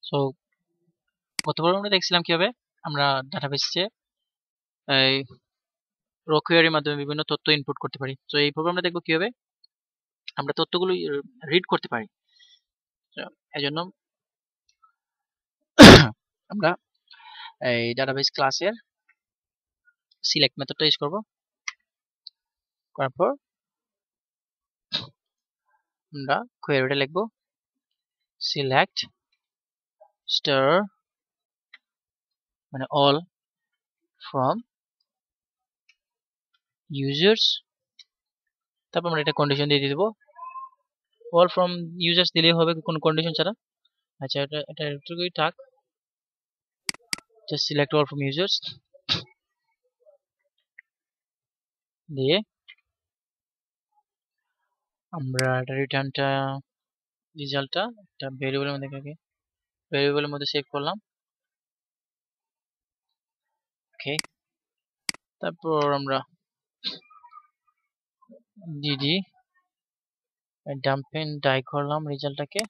So গতবার আমরা দেখছিলাম কিভাবে আমরা ডাটাবেসে এই রো কোয়েরির মাধ্যমে বিভিন্ন তথ্য ইনপুট করতে পারি। তো এই প্রোগ্রামটা দেখবো কিভাবে আমরা তথ্যগুলো রিড করতে পারি। এজন্য আমরা এই ডাটাবেস ক্লাসের সিলেক্ট মেথডটা ইউজ করব। করার পর আমরা কোয়েরিটা লিখব সিলেক্ট স্টার মানে অল ফ্রম ইউজার্স, তারপর আমরা এটা কন্ডিশন দিয়ে দেব। অল ফ্রম ইউজার্স দিলেই হবে কোনো কন্ডিশন ছাড়া। আচ্ছা এটা এটুকুই থাক, just select all from users দিয়ে আমরা এটা রিটার্নটা রেজাল্টটা একটা ভেরিয়েবলের মধ্যে সেভ করলাম। ওকে, তারপর আমরা ডিডি ডাম্পেন ডাই করলাম রেজাল্টটাকে।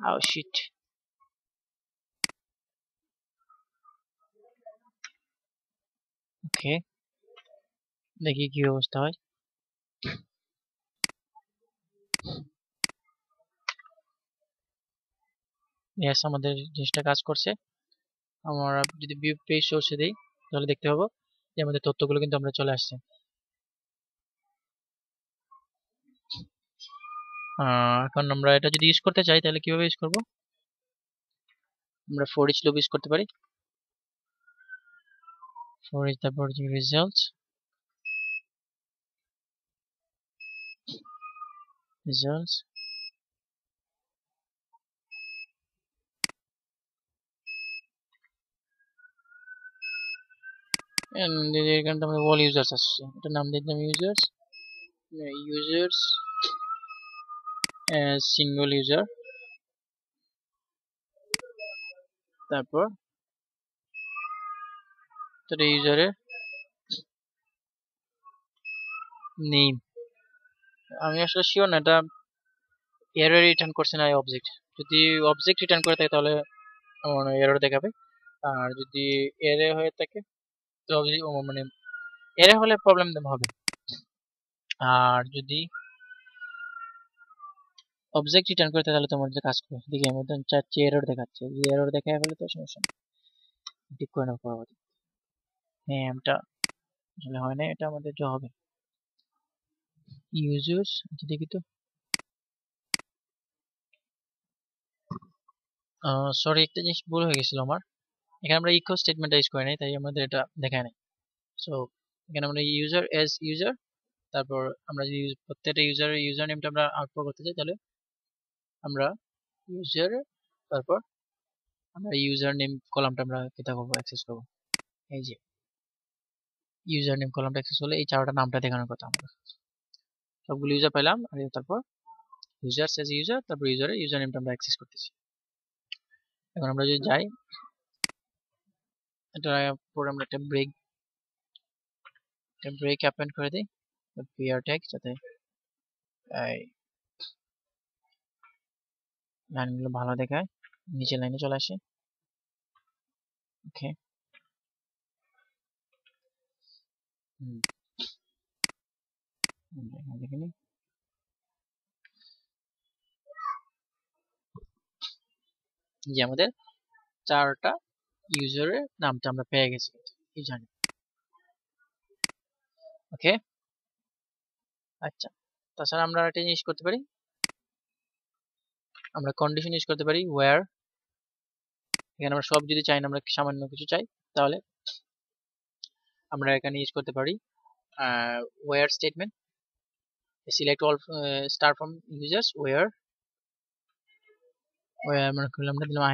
আও শিট, ওকে দেখি কি অবস্থা হয়। ইয়েস, আমাদের জিনিসটা কাজ করছে। আমরা যদি ভিউ পেজ সোর্সে দেই তাহলে দেখতে পাবো যে আমাদের তথ্যগুলো কিন্তু আমরা চলে আসছে। এখন আমরা এটা যদি ইউজ করতে চাই তাহলে কিভাবে ইউজ করব? আমরা ফর ইচ লুপ ইউজ করতে পারি। ফর ইচ তারপর যে রেজাল্টস এন্ড এখানে আমরা অল ইউজার্স আসছে, এটা নাম দিলাম ইউজার্স সিঙ্গল ইউজার, তারপর এটা ইউজারের নেম। আমি আসলে শিওর না এটা এরর রিটার্ন করছে না অবজেক্ট। যদি অবজেক্ট রিটার্ন করে থাকে তাহলে এরর দেখাবে, আর যদি এরর হয়ে থাকে তো মানে এরর হলে প্রবলেম হবে। আর যদি অবজেক্ট রিটার্ন করে তাহলে তোমার যে কাজ করবে। দেখি আমি তো চাচ্ছি এরর দেখাচ্ছে, যদি এরর দেখায় ফেলে তো সমস্যা নেই, ঠিক করে নেবো পরবর্তী। হ্যাঁ, এটা আসলে হয় না, এটা আমাদের যে হবে ইউজার্স। দেখি তো, সরি একটা জিনিস ভুল হয়ে গেছিল আমার। এখানে আমরা ইকো স্টেটমেন্টটা ইউজ করি নাই, তাই আমাদের এটা দেখায় নাই। সো এখানে আমরা ইউজার এজ ইউজার, তারপর আমরা যদি প্রত্যেকটা ইউজারের ইউজার নেমটা আমরা আউটপুট করতে চাই তাহলে আমরা ইউজার, তারপর আমরা ইউজার নেম কলামটা আমরা কেটে করবো, অ্যাক্সেস করবো। এই যে ইউজার নেম কলামটা অ্যাক্সেস হলে এই চারটা নামটা দেখানোর কথা আমাদের। সবগুলো ইউজার পেলাম, আর তারপর ইউজার এজ ইউজার, তারপর ইউজারের ইউজার নেমটা আমরা অ্যাক্সেস করতেছি। এখন আমরা যদি যাই এটা পরে আমরা একটা ব্রেক অ্যাপেন্ড করে দিই পিআর ট্যাগ, যাতে এই লাইনগুলো ভালো দেখায়, নিচে লাইনে চলে আসে। ওকে, দেখে নিই। যে আমাদের চারটা ইউজারের নামটা আমরা পেয়ে গেছি ইউজার। ওকে, আচ্ছা তাছাড়া আমরা একটা জিনিস করতে পারি, আমরা কন্ডিশন ইউজ করতে পারি ওয়্যার। এখানে আমরা সব যদি চাই না, আমরা সামান্য কিছু চাই, তাহলে আমরা এখানে ইউজ করতে পারি where statement. Select all star from users where আমরা দিলাম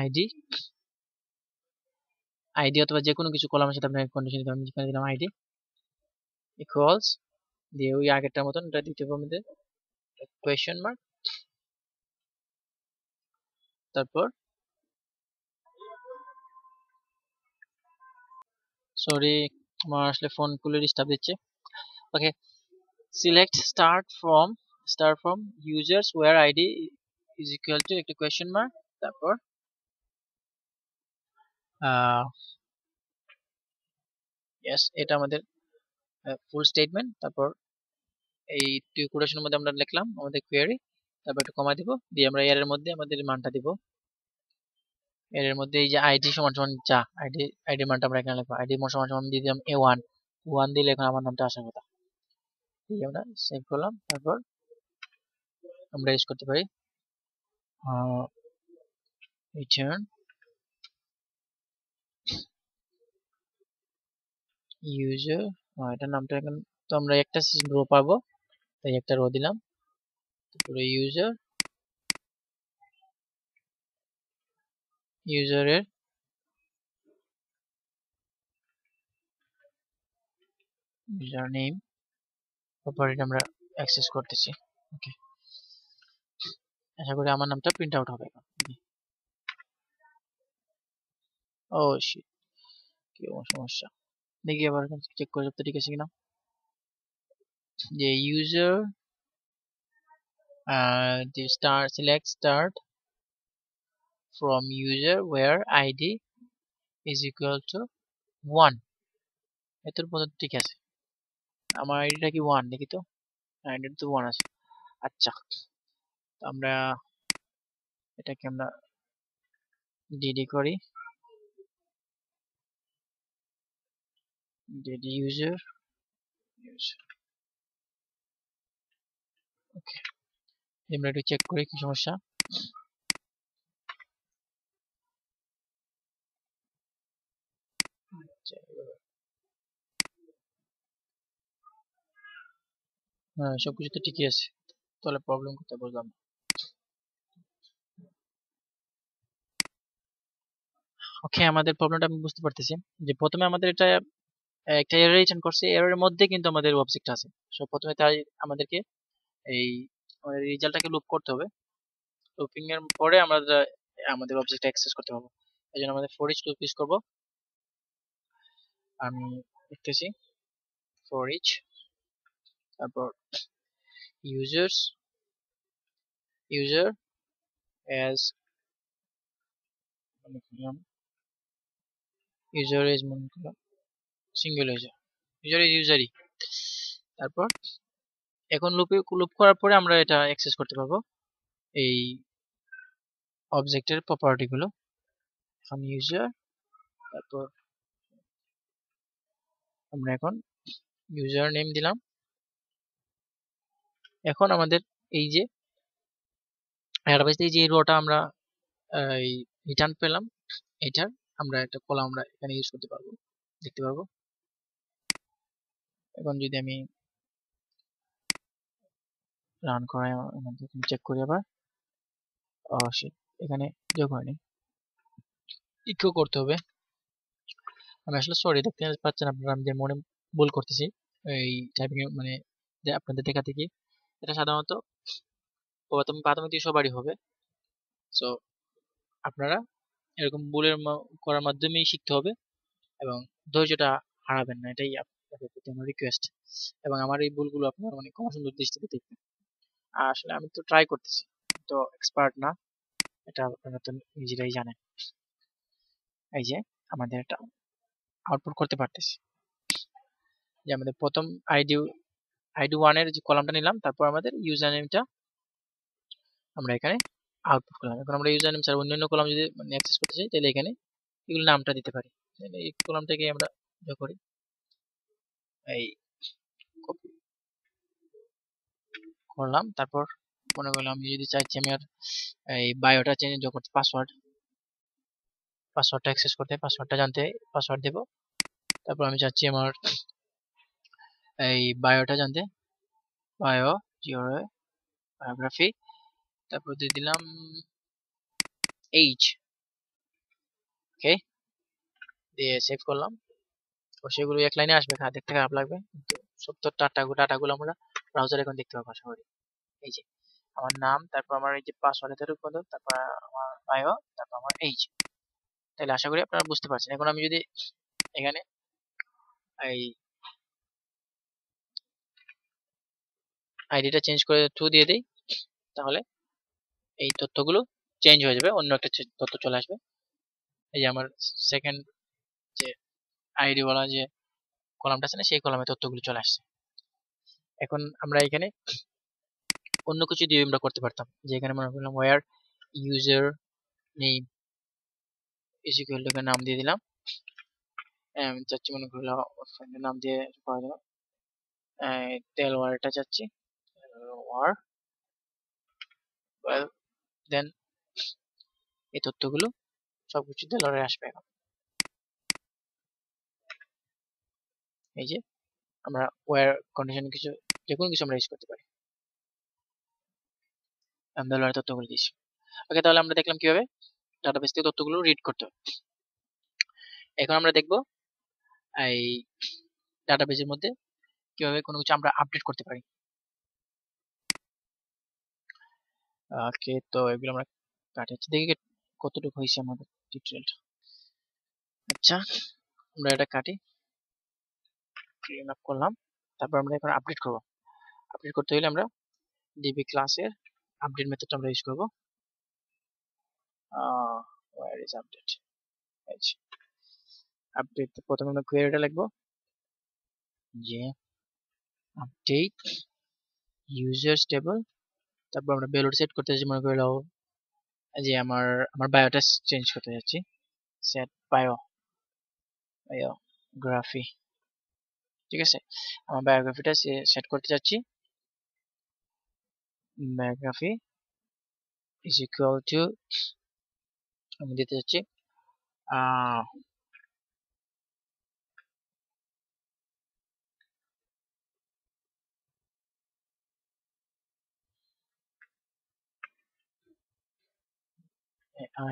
আইডি অথবা যে কোনো কিছু কলামের সাথে আপনার কন্ডিশন দিতে হবে। যেখানে দিলাম আইডি ইকুয়ালস দিয়ে ওই আগেরটার মতন এটা দিতে হবে আমাদের কোয়েশ্চেন মার্ক, তারপর সরি আমার আসলে ফোন খুলে ডিস্টার্ব দিচ্ছে। Okay, select star from users where ID is equal to একটা কোয়েশ্চেন মার্ক, তারপর ইয়েস, এটা আমাদের ফুল স্টেটমেন্ট। তারপর এই টু কোটেশনের মধ্যে আমরা লিখলাম আমাদের কোয়েরি, তারপর একটা কমা দিব, দিয়ে আমরা এর মধ্যে আমাদের মানটা দিব। এর মধ্যে এই যে আইডি সমান সমান যা আইডি মানটা আমরা এখানে লিখবো, আইডি সমান সমান দিয়ে দিলাম A1, 1 দিলে এখন আমার নামটা আসার কথা। ঠিক আমরা সেভ করলাম, তারপর আমরা ইউজ করতে পারি রিটার্ন ইউজার। এটার নামটা এখন তো আমরা একটা রো পাবো, তাই একটা রো দিলাম। তারপরে ইউজারের ইউজার নেম প্রপার্টিটা আমরা অ্যাক্সেস করতেছি। ওকে, আশা করি আমার নামটা প্রিন্ট আউট হবে এখন। ও শিট, কি সমস্যা দেখি আবার চেক করে সব ঠিক আছে কিনা। যে user the select start from user where id is equal to 1, এতর পর্যন্ত ঠিক আছে। আমার আইডিটা কি 1 দেখি তো, আইডিটা তো 1 আছে। আচ্ছা, আমরা এটাকে আমরা ডিডি করি, ডিডি ইউজার। ওকে, আমরা একটু চেক করি কি সমস্যা। হ্যাঁ, সবকিছু তো ঠিকই আছে, তাহলে প্রবলেম কোথায় বুঝলাম। ওকে, আমাদের প্রবলেমটা আমি বুঝতে পারতেছি যে প্রথমে আমাদের এটা একটা এরর রিটার্ন করছে, এররের মধ্যে কিন্তু আমাদের অবজেক্ট আছে। সো প্রথমে তাই আমাদেরকে এই আমাদের রেজাল্টটাকে লুপ করতে হবে, লুপিং এর পরে আমরা আমাদের অবজেক্ট অ্যাক্সেস করতে পারবো। এই জন্য আমাদের ফর ইচ লুপ ইউজ করবো। আমি লিখতেছি ফর ইচ, তারপর ইউজার অ্যাজ মনে করলাম ইউজার এজ মনে করলাম সিঙ্গেল ইউজারই। তারপর এখন লুপ করার পরে আমরা এটা অ্যাক্সেস করতে পারবো এই অবজেক্টের প্রপার্টি গুলো। এখন ইউজার, তারপর আমরা এখন ইউজার নেম দিলাম। এখন আমাদের এই যে এই যে রোটা আমরা রিটার্ন পেলাম, এটার আমরা একটা কলাম আমরা এখানে ইউজ করতে পারবো, দেখতে পারবো। এখন যদি আমি রান করাই চেক করি আবার, শিট, এখানে যোগ হয়নি, ইকো করতে হবে। আমি আসলে সরি, দেখতে পাচ্ছেন আপনারা আমি যে মনে ভুল করতেছি এই টাইপিং মানে আপনাদের দেখা থেকে। এটা সাধারণত প্রাথমিক দিয়ে সবারই হবে। সো আপনারা এরকম ভুলের করার মাধ্যমেই শিখতে হবে এবং ধৈর্যটা হারাবেন না, এটাই আপনাদের প্রতি আমার রিকোয়েস্ট। এবং আমার এই ভুলগুলো আপনারা মানে কম সুন্দর দৃষ্টিতে দেখবেন। আসলে আমি তো ট্রাই করতেছি, তো এক্সপার্ট না, এটা আপনারা তো নিজেরাই জানেন। এই যে আমাদের এটা আউটপুট করতে পারতেছি যে আমাদের প্রথম আইডি 1 এর যে কলামটা নিলাম, তারপর আমাদের ইউজার নেমটা আমরা এখানে আউটপুট করলাম। এখন আমরা ইউজার নেম ছাড়া অন্যান্য কলাম যদি মানে অ্যাক্সেস করতে চাই, তাহলে এখানে এগুলো নামটা দিতে পারি। এই কলামটাকে আমরা যা করি, এই কপি করলাম, তারপর মনে করলাম আমি যদি চাইছি আমি আর এই বায়োটা চেঞ্জ করতে, পাসওয়ার্ডটা অ্যাক্সেস করতে, পাসওয়ার্ডটা জানতে পাসওয়ার্ড দেব। তারপর আমি চাচ্ছি আমার এই বায়োটা জানতে, বায়ো বায়োগ্রাফি, তারপর দিয়ে দিলাম এইচ। ওকে, দিয়ে সেভ করলাম। তো সেগুলো এক লাইনে আসবে, দেখতে খারাপ লাগবে, কিন্তু 70টা ডাটাগুলো আমরা ব্রাউজারে এখন দেখতে পাবো আশা করি। এই যে আমার নাম, তারপর আমার এই যে পাসওয়ার্ডের রূপান্তর, তারপর আমার বায়ো, তারপর আমার এইচ। তাহলে আশা করি আপনারা বুঝতে পারছেন। এখন আমি যদি এখানে এই আইডিটা চেঞ্জ করে টু দিয়ে দিই, তাহলে এই তথ্যগুলো চেঞ্জ হয়ে যাবে, অন্য একটা তথ্য চলে আসবে। এই যে আমার সেকেন্ড যে আইডি বলা যে কলামটা আছে না, সেই কলামে তথ্যগুলো চলে আসছে। এখন আমরা এখানে অন্য কিছু দিয়ে আমরা করতে পারতাম, যে এখানে মনে করলাম where user name is equal to নাম দিয়ে দিলাম, চাচ্ছি মনে করলাম নাম দিয়ে পাওয়া যাবে, তেল ওয়ারটা চাচ্ছি ওয়ার ওয়েল, দেন এই তথ্যগুলো সবকিছু তেলওয়ারে আসবে। এখন এই যে আমরা ওয়ার কন্ডিশন কিছু যে কোনো কিছু আমরা ইউজ করতে পারি, তেলওয়ারে তথ্যগুলো দিচ্ছি। ওকে, তাহলে আমরা দেখলাম কিভাবে ডাটাবেস থেকে তথ্যগুলো রিড করতে হবে। এখন আমরা দেখব এই ডাটাবেসের মধ্যে কিভাবে কোনো কিছু আমরা আপডেট করতে পারি। ওকে, তো এগুলো আমরা কাটাচ্ছি, দেখি কতটুকু হয়েছে আমাদের টিউটোরিয়ালটা। আচ্ছা, আমরা এটা কাটি, ক্লিন আপ করলাম। তারপর আমরা এখন আপডেট করব। আপডেট করতে হলে আমরা ডিবি ক্লাসের আপডেট মেথডটা আমরা ইউজ করব। ওয়্যার ইজ আপডেট, আপডেট প্রথমে আমরা কোয়েরিটা লিখব যে আপডেট ইউজার্স টেবল, তারপর আমরা পেলোড সেট করতে যাচ্ছি, মনে করলো যে আমার বায়োটা চেঞ্জ করতে যাচ্ছি, সেট বায়োগ্রাফি, ঠিক আছে। আমার বায়োগ্রাফিটা সেট করতে যাচ্ছি, বায়োগ্রাফি ইজ ইকুয়াল টু আমি দিতে যাচ্ছি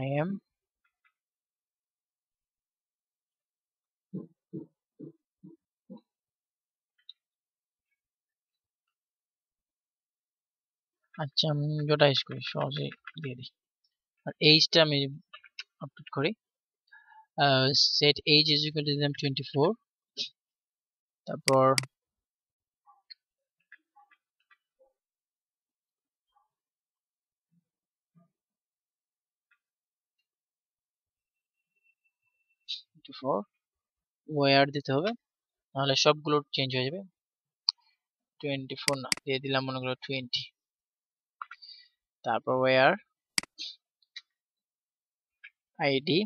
I am আচ্ছা, আমি যেটা ইউজ করি সহজেই দিয়ে দিই। আর এইজটা আমি আপডেট করি, set age is equal two দিলাম 24, তারপর ওয়ার দিতে হবে, নাহলে সবগুলো চেঞ্জ হয়ে যাবে। 24 না, দিয়ে দিলাম মনে করো 20, তারপর where ID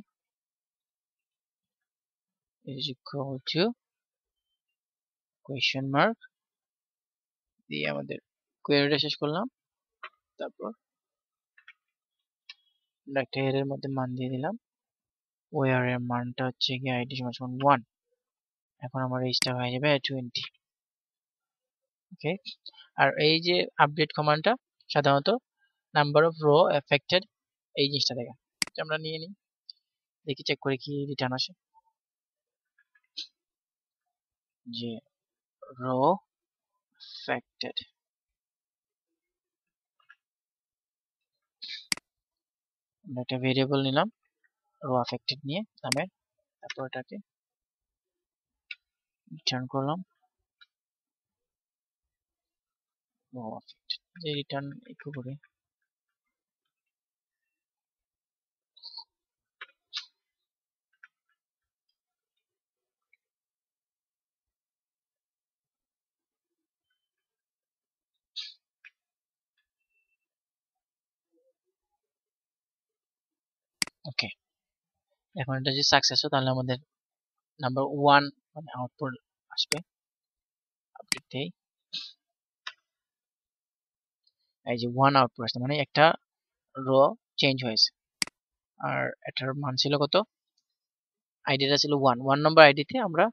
is equal to question mark দিয়ে আমাদের কোয়েরিটা শেষ করলাম। তারপর একটা এর মধ্যে মান দিয়ে দিলাম, ওয়ার এর মানটা হচ্ছে কি আইডি সমান 1, এখন আমার এইজটা হয়ে যাবে 20। ওকে, আর এই যে আপডেট কমান্ডটা সাধারণত নাম্বার অফ রো এফেক্টেড এই জিনিসটা দেখে, আমরা নিয়ে নিই, দেখি চেক করে কি রিটার্ন আসে, যে রো এফেক্টেড, আমরা একটা ভেরিয়েবল নিলাম রো এফেক্টেড নিয়ে নামের, তারপর এটাকে রিটার্ন করলাম রো এফেক্টেড, যে রিটার্ন ইকো করি। ওকে, এখন এটা যদি সাকসেস হয় তাহলে আমাদের নাম্বার 1 মানে আউটপুট আসবে। আপডেট দেই, এই যে 1 আউটপুট আসছে, মানে একটা রো চেঞ্জ হয়েছে। আর এটার মান ছিল কত, আইডিটা ছিল 1 নম্বর আইডিতে আমরা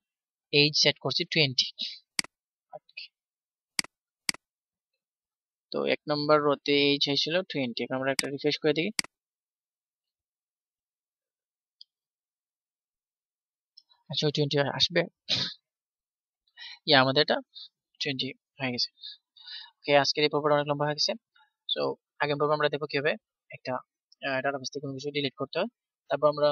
এইজ সেট করছি 20। তো 1 নম্বর রোতে এইজ হয়েছিল 20, এখন আমরা একটা রিফ্রেশ করে দেখি, আচ্ছা 20 আসবে, আমাদের এটা 20 হয়ে গেছে। ওকে, আজকের এই পর্বটা অনেক লম্বা হয়ে গেছে। সো আগের পর্বে আমরা দেখবো কিভাবে একটা ডাটাবেস থেকে কোনো কিছু ডিলিট করতে হয়, তারপর আমরা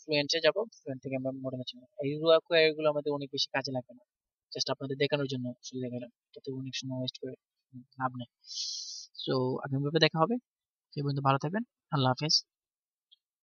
ফ্লুয়েন্টে যাব, ফ্লুয়েন্ট থেকে আমরা মডেলে চলে যাব। এই কোয়েরিগুলো আমাদের অনেক বেশি কাজে লাগবে না, জাস্ট আপনাদের দেখানোর জন্য শুধু দেখালাম, এটাতে অনেক সময় ওয়েস্ট করে লাভ নেই। সো আগামী পর্বে দেখা হবে। সেই পর্যন্ত ভালো থাকবেন। আল্লাহ হাফেজ।